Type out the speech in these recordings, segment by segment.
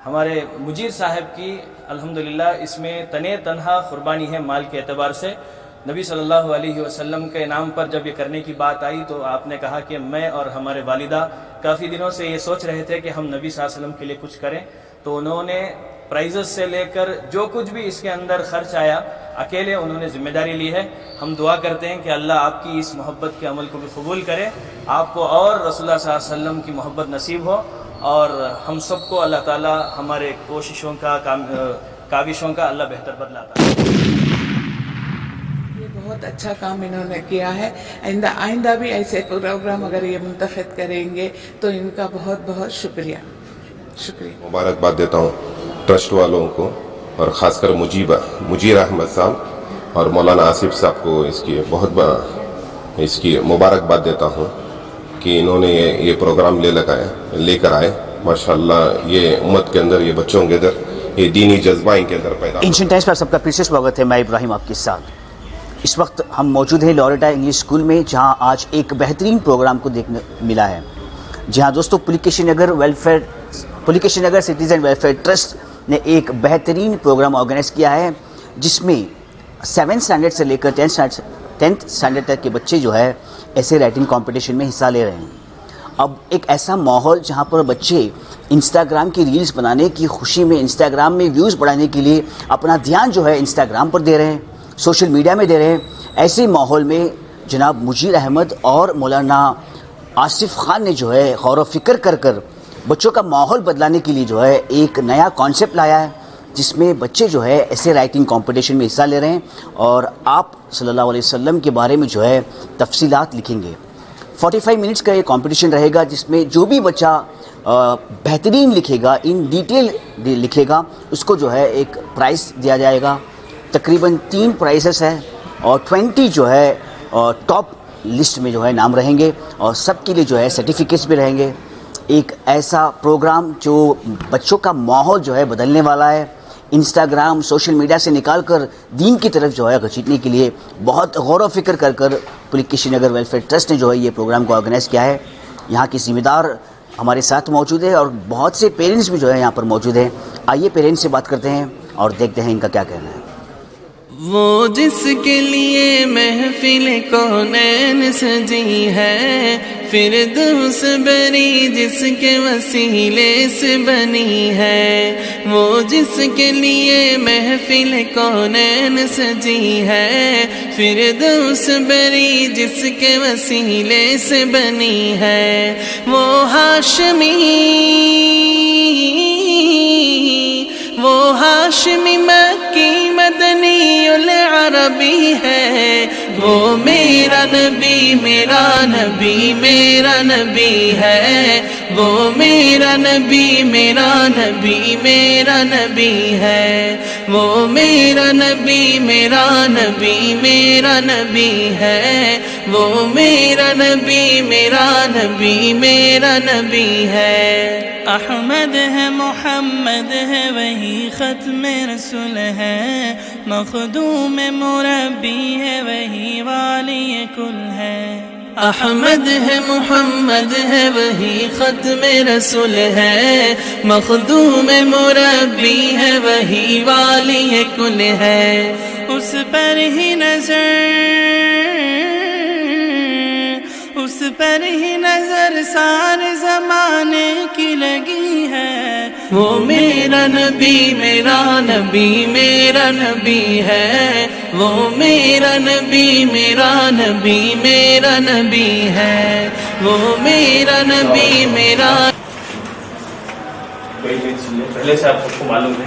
ہمارے مجیر صاحب کی الحمدللہ اس میں تنہا قربانی ہے مال کے اعتبار سے. نبی صلی اللہ علیہ وسلم کے نام پر جب یہ کرنے کی بات آئی تو آپ نے کہا کہ میں اور ہمارے والدہ کافی دنوں سے یہ سوچ رہے تھے کہ ہم نبی صلی اللہ علیہ وسلم کے لیے کچھ کریں. تو انہوں نے پرائزز سے لے کر جو کچھ بھی اس کے اندر خرچ آیا اکیلے انہوں نے ذمہ داری لی ہے. ہم دعا کرتے ہیں کہ اللہ آپ کی اس محبت کے عمل کو بھی قبول کرے, آپ کو اور رسول اللہ صلی اللہ علیہ وسلم کی محبت نصیب ہو, اور ہم سب کو اللہ تعالی ہمارے کوششوں کا کاوشوں کا اللہ بہتر بدلہ عطا کرے. یہ بہت اچھا کام انہوں نے کیا ہے. آئندہ بھی ایسے پروگرام اگر یہ منتخب کریں گے تو ان کا بہت بہت شکریہ. مبارکباد دیتا ہوں ٹرسٹ والوں کو, اور خاص کر مجیر احمد صاحب اور مولانا آصف صاحب کو اس کی مبارکباد دیتا ہوں کہ انہوں نے یہ پروگرام لے کر آئے. ماشاءاللہ یہ امت کے اندر, یہ بچوں کے اندر یہ دینی جذبہ ان کے اندر پیدا. ایشین ٹائمز پر سب کا پھر سے سواگت ہے. میں ابراہیم آپ کے ساتھ. اس وقت ہم موجود ہیں لوریٹا انگلش اسکول میں, جہاں آج ایک بہترین پروگرام کو دیکھنے ملا ہے. جی ہاں دوستو, پولیکیشن نگر سٹیزن ویلفیئر ٹرسٹ نے ایک بہترین پروگرام آرگنائز کیا ہے, جس میں 7th اسٹینڈرڈ سے لے کر 10th اسٹینڈرڈ تک کے بچے جو ہے ایسے رائٹنگ کمپٹیشن میں حصہ لے رہے ہیں. اب ایک ایسا ماحول جہاں پر بچے انسٹاگرام کی ریلز بنانے کی خوشی میں, انسٹاگرام میں ویوز بڑھانے کے لیے اپنا دھیان جو ہے انسٹاگرام پر دے رہے ہیں, سوشل میڈیا میں دے رہے ہیں. ایسے ماحول میں جناب مجیر احمد اور مولانا آصف خان نے جو ہے غور و فکر کر بچوں کا ماحول بدلانے کے لیے جو ہے ایک نیا کانسیپٹ لایا ہے, جس میں بچے جو ہے ایسے رائٹنگ کمپٹیشن میں حصہ لے رہے ہیں اور آپ صلی اللہ علیہ وسلم کے بارے میں جو ہے تفصیلات لکھیں گے. 45 منٹس کا یہ کمپٹیشن رہے گا, جس میں جو بھی بچہ بہترین لکھے گا, ان ڈیٹیل لکھے گا, اس کو جو ہے ایک پرائز دیا جائے گا. تقریباً 3 پرائزز ہیں اور 20 جو ہے ٹاپ لسٹ میں جو ہے نام رہیں گے, اور سب کے لیے جو ہے سرٹیفکیٹس بھی رہیں گے. ایک ایسا پروگرام جو بچوں کا ماحول جو ہے بدلنے والا ہے, انسٹاگرام سوشل میڈیا سے نکال کر دین کی طرف جو ہے گھسیٹنے کے لیے بہت غور و فکر کر پولیکیشن نگر ویلفیئر ٹرسٹ نے جو ہے یہ پروگرام کو آرگنائز کیا ہے. یہاں کی ذمہ دار ہمارے ساتھ موجود ہے اور بہت سے پیرنٹس بھی جو ہے یہاں پر موجود ہیں. آئیے پیرنٹس سے بات کرتے ہیں اور دیکھتے ہیں ان کا کیا کہنا ہے. وہ جس کے لیے محفل کونین سجی ہے, فردوس بری جس کے وسیلے سے بنی ہے. وہ جس کے لیے محفل کونین سجی ہے, فردوس بری جس کے وسیلے سے بنی ہے. وہ ہاشمی مکی مدنی العربی ہے. وہ میرا نبی میرا نبی میرا نبی ہے. وہ میرا نبی میرا نبی میرا نبی ہے. وہ میرا نبی میرا نبی میرا نبی ہے. وہ میرا نبی میرا نبی میرا نبی ہے. احمد ہے محمد ہے وہی ختم رسول ہے. مخدوم مربی ہے وہی والی کل ہے. احمد ہے محمد ہے وہی ختم رسول ہے. مخدوم مربی ہے وہی والی کل ہے. اس پر ہی نظر سارے زمانے کی لگی ہے. وہ میرا نبی میرا نبی میرا نبی ہے. وہ میرا نبی میرا نبی میرا نبی ہے. وہ میرا نبی میرا. پہلے سے آپ سب کو معلوم ہے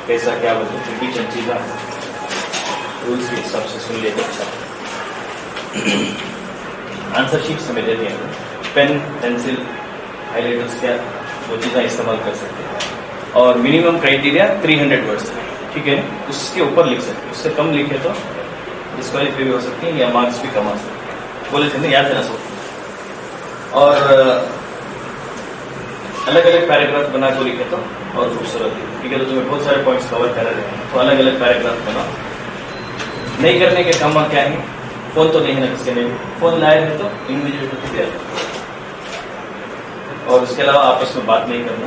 کیسا کیا چھٹی چنچیزہ رولس کے حساب سے سن لیتے. اچھا آنسر شیٹ سے میں دے دیا ہوں, پین پینسل ہائی لائٹرس کیا وہ چیزیں استعمال کر سکتے ہیں, اور منیمم کرائٹیریا 300 ورڈس ہے. ٹھیک ہے, اس کے اوپر لکھ سکتے ہیں, اس سے کم لکھے تو ڈسکوالیفائی بھی ہو سکتی ہیں یا مارکس بھی کم آ سکتے ہیں. بولے تھے یاد رہنا سکتے ہیں. اور الگ الگ پیراگراف بنا کے لکھے تو اور خوبصورت ہے. ٹھیک ہے, تو تمہیں بہت سارے پوائنٹس کور کر رہے ہیں تو الگ الگ پیراگراف بنا. نہیں کرنے کے کام کیا ہے, فون تو نہیں ہے نا کس کے نہیں, فون لائے ہیں تو انڈیویجول. اور اس کے علاوہ آپس میں بات نہیں کرنا,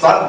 7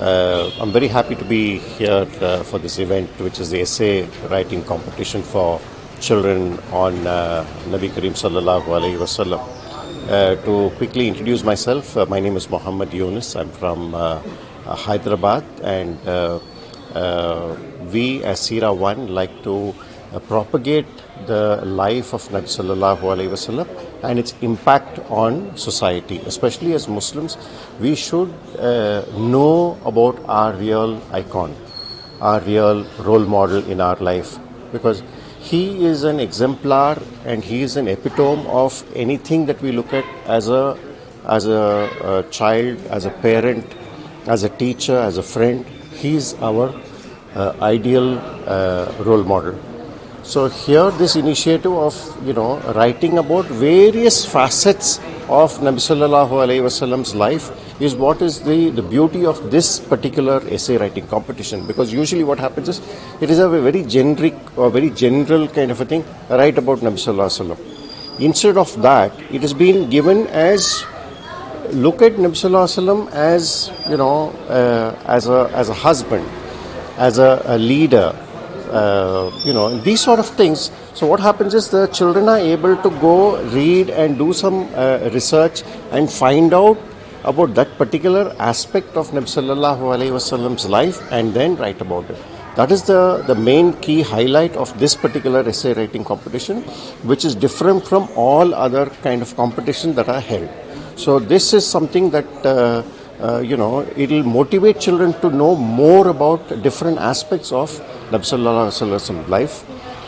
I'm very happy to be here for this event, which is the essay writing competition for children on Nabi Kareem Sallallahu Alaihi Wasallam. To quickly introduce myself, my name is Muhammad Yunus. I'm from Hyderabad, and we as Sira One like to propagate the life of Nabi Sallallahu Alaihi Wasallam and its impact on society. Especially as Muslims, we should know about our real icon, our real role model in our life, because he is an exemplar and he is an epitome of anything that we look at as a child, as a parent, as a teacher, as a friend. He is our ideal role model. So here this initiative of writing about various facets of Nabi Sallallahu Alaihi Wasallam's life is what is the beauty of this particular essay writing competition, because usually what happens is it is a very generic or very general kind of a thing, write about Nabi Sallallahu Alaihi Wasallam. Instead of that, it has been given as look at Nabi Sallallahu Alaihi Wasallam as as a husband, as a leader, these sort of things. So what happens is the children are able to go read and do some research and find out about that particular aspect of Nabi Sallallahu Alaihi Wasallam's life and then write about it. That is the main key highlight of this particular essay writing competition, which is different from all other kind of competitions that are held. So this is something that it will motivate children to know more about different aspects of Nabi Sallallahu Alaihi Wasallam's life,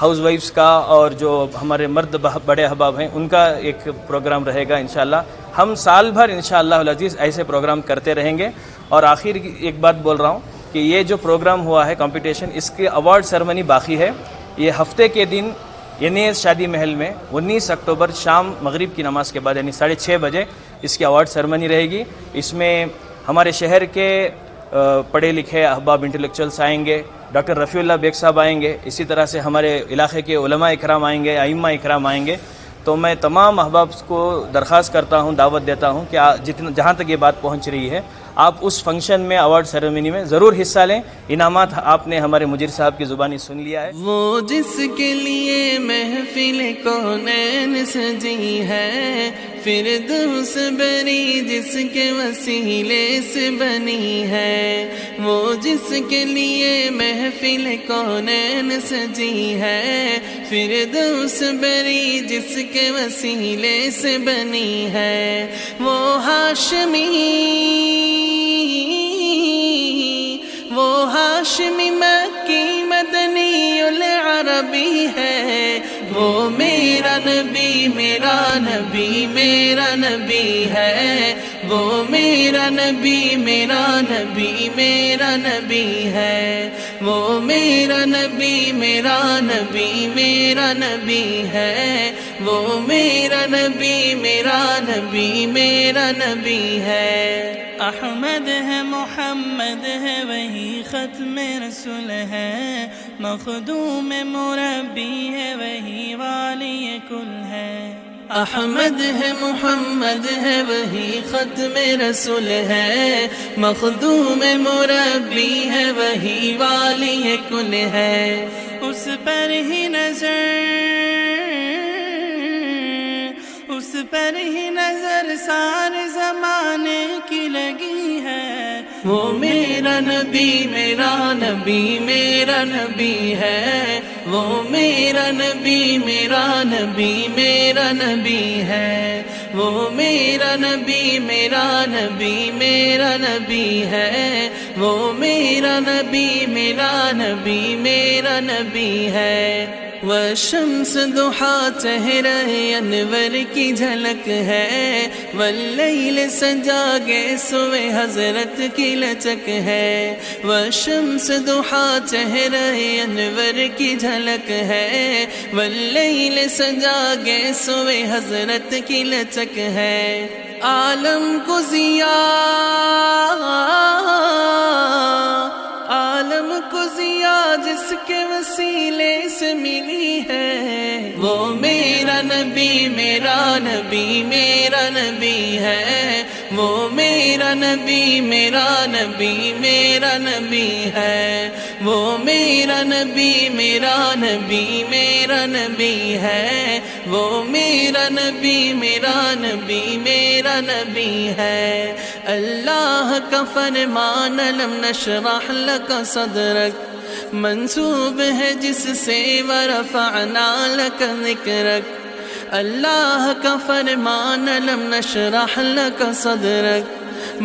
house wives کا اور جو ہمارے مرد بڑے احباب ہیں ان کا ایک پروگرام رہے گا انشاءاللہ. ہم سال بھر انشاءاللہ العزیز ایسے پروگرام کرتے رہیں گے. اور آخر ایک بات بول رہا ہوں کہ یہ جو پروگرام ہوا ہے کمپٹیشن، اس کی ایوارڈ سیرمنی باقی ہے. یہ ہفتے کے دن یعنی شادی محل میں 19 اکتوبر شام مغرب کی نماز کے بعد یعنی 6:30 بجے اس کی ایوارڈ سیرمنی رہے گی. اس میں ہمارے شہر کے پڑھے لکھے احباب انٹلیکچوئلس آئیں گے، ڈاکٹر رفیع اللہ بیگ صاحب آئیں گے، اسی طرح سے ہمارے علاقے کے علماء اکرام آئیں گے، ائمہ اکرام آئیں گے. تو میں تمام احباب کو درخواست کرتا ہوں، دعوت دیتا ہوں کہ جہاں تک یہ بات پہنچ رہی ہے آپ اس فنکشن میں ایوارڈ سیریمنی میں ضرور حصہ لیں. انعامات آپ نے ہمارے مجیر صاحب کی زبانی سن لیا ہے. وہ جس کے لیے محفل کونین سجی ہے، فردوس بری جس کے وسیلے سے بنی ہے. وہ جس کے لیے محفل کونین سجی ہے، فردوس بری جس کے وسیلے سے بنی ہے. وہ ہاشمی مکی مدنی العربی ہے. وہ میرا نبی میرا نبی میرا نبی ہے. وہ میرا نبی میرا نبی میرا نبی ہے. وہ میرا نبی میرا نبی میرا نبی ہے. وہ میرا نبی میرا نبی میرا نبی ہے. احمد ہے محمد ہے وہی ختم رسول ہے. مخدوم مربی ہے وہی والی کل ہے. احمد ہے محمد ہے وہی ختم رسول ہے. مخدوم مربی ہے وہی والی کل ہے. اس پر ہی نظر سارے زمانے کی لگی ہے. وہ میرا نبی میرا نبی میرا نبی ہے. وہ میرا نبی میرا نبی میرا نبی ہے. وہ میرا نبی میرا نبی میرا نبی ہے. وہ میرا نبی میرا نبی میرا نبی ہے. والشمس ضحیٰ چہرہ انور کی جھلک ہے. واللیل سجاگے سوے حضرت کی لچک ہے. والشمس ضحیٰ چہرہ انور کی جھلک ہے. واللیل سجاگے سوے حضرت کی لچک ہے. عالم کو ضیاء جس کے وسیلے سے ملی ہے. وہ میرا نبی میرا نبی میرا نبی ہے. وہ میرا نبی میرا نبی میرا نبی ہے. وہ میرا نبی میرا نبی میرا نبی ہے. وہ میرا نبی میرا نبی میرا نبی ہے. اللہ کا فرمان الم نشرح لک صدرک منسوب ہے جس سے ورفعنا لک ذکرک. اللہ کا فرمان الم نشرح لک صدرک